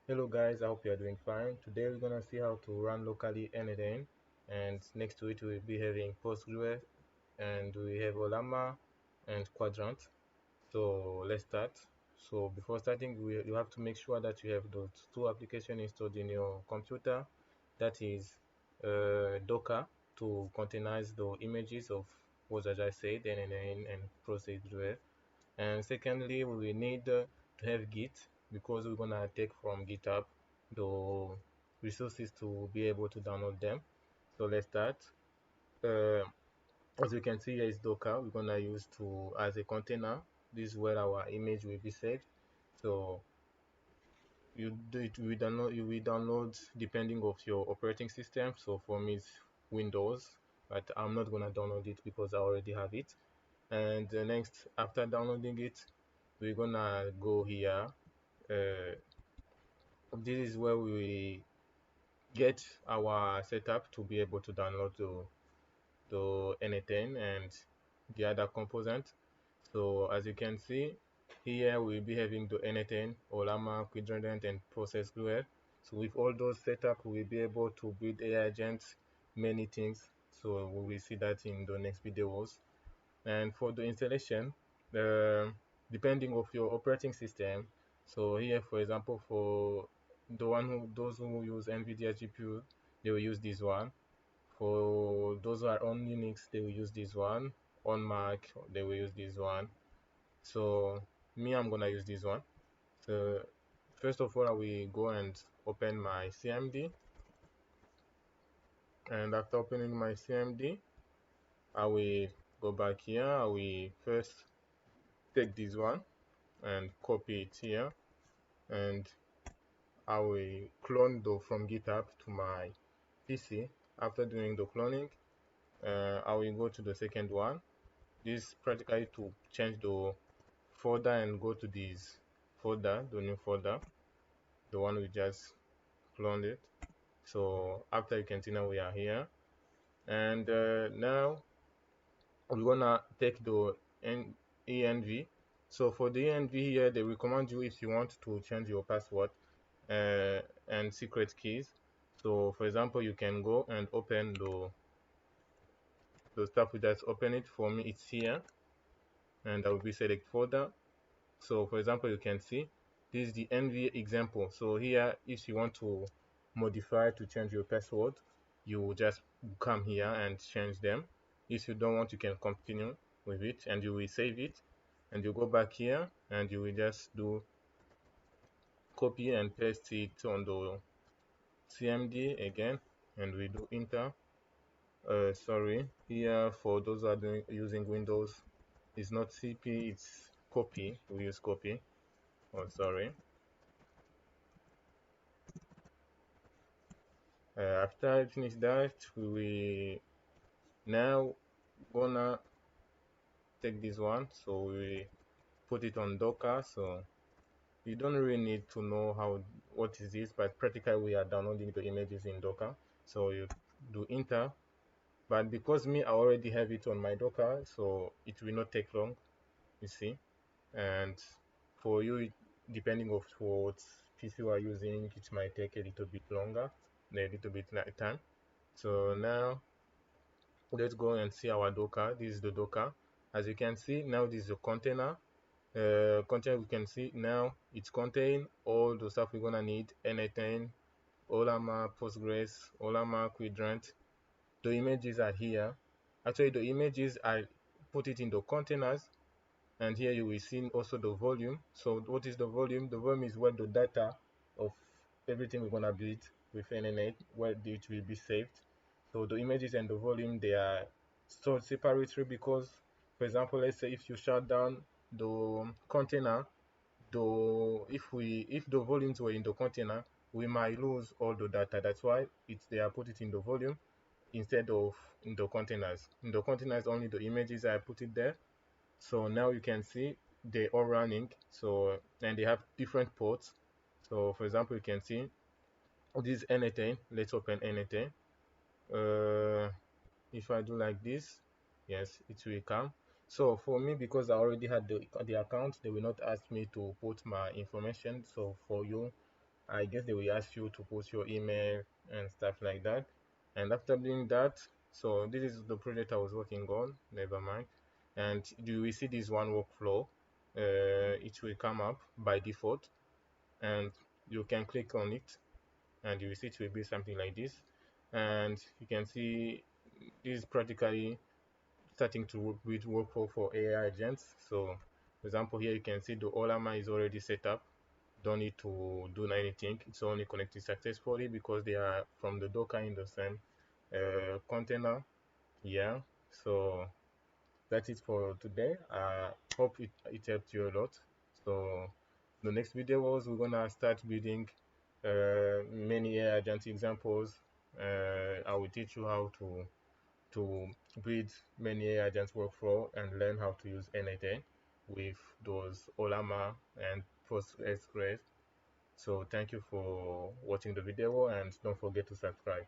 Hello guys, I hope you are doing fine. Today we're gonna see how to run locally n8n, and next to it we'll be having Postgres, and we have Ollama and Quadrant. So let's start. So before starting, you have to make sure that you have those two applications installed in your computer. That is Docker to containerize the images of what I just said, n8n and Postgres. And secondly, we need to have Git because we're gonna take from GitHub the resources to be able to download them. So let's start. Uh, as you can see, here is Docker. We're gonna use to as a container. This is where our image will be saved. So you do it. We download depending of your operating system. So for me, it's Windows, but I'm not gonna download it because I already have it. And next, after downloading it, we're gonna go here. uh, this is where we get our setup to be able to download the n8n and the other component. So as you can see here, we'll be having the n8n, Ollama Qdrant, and process glue. So with all those setup, we'll be able to build AI agents, many things. So we will see that in the next videos. And for the installation, uh, depending of your operating system, so here for example, for those who use NVIDIA GPU, they will use this one. For those who are on Linux, they will use this one. On Mac, they will use this one. So me, I'm gonna use this one. So first of all, I will go and open my CMD, and after opening my CMD, I will go back here. I will first take this one and copy it here, and I will clone from GitHub to my PC. After doing the cloning, I will go to the second one. This is practically to change the folder and go to this folder, the new folder, the one we just cloned it. So after you can see, now we are here, and now we're gonna take the env. So for the env here, they recommend you, if you want to change your password and secret keys. So for example, you can go and open the stuff. We just open it. For me, it's here, and I will be select folder. So for example, you can see this is the NV example. So here, if you want to modify to change your password, you will just come here and change them. If you don't want, you can continue with it, and you will save it, and you go back here, and you will just do copy and paste it on the CMD again, and we do enter. Sorry, here for those who are using Windows, it's not CP, it's copy. We use copy. Oh, sorry. After I finish that, we will now gonna take this one. So we put it on Docker. So you don't really need to know what is this, but practically we are downloading the images in Docker. So you do enter. But because me, I already have it on my Docker, so it will not take long, you see. And for you, depending of what PC you are using, it might take a little bit longer, a little bit like time. So now let's go and see our Docker. This is the Docker. As you can see, now this is a container. Container, we can see now it's contain all the stuff we're gonna need: n8n, Ollama, Postgres, Ollama Qdrant. The images are here. Actually, the images I put it in the containers, and here you will see also the volume. So what is the volume? The volume is where the data of everything we're gonna build with n8n, where it will be saved. So the images and the volume, they are stored separately because, for example, let's say if you shut down the container, if the volumes were in the container, we might lose all the data. That's why they are put it in the volume instead of in the containers. In the containers, only the images I put it there. So now you can see they are running. So, and they have different ports. So for example, you can see this n8n. Let's open n8n. If I do like this, yes, it will come. So for me, because I already had the account, they will not ask me to put my information. So for you, I guess they will ask you to put your email and stuff like that. And after doing that, so this is the project I was working on, never mind. And you will see this one workflow. It will come up by default, and you can click on it, and you will see it will be something like this. And you can see this is practically starting to work with workflow for AI agents. So, for example, here you can see the Ollama is already set up. Don't need to do anything. It's only connected successfully because they are from the Docker in the same container. Yeah. So that's it for today. Hope it helped you a lot. So the next video was we're gonna start building many AI agent examples. I will teach you how to build many AI agents workflow and learn how to use n8n with those Ollama and Postgres. So thank you for watching the video and don't forget to subscribe.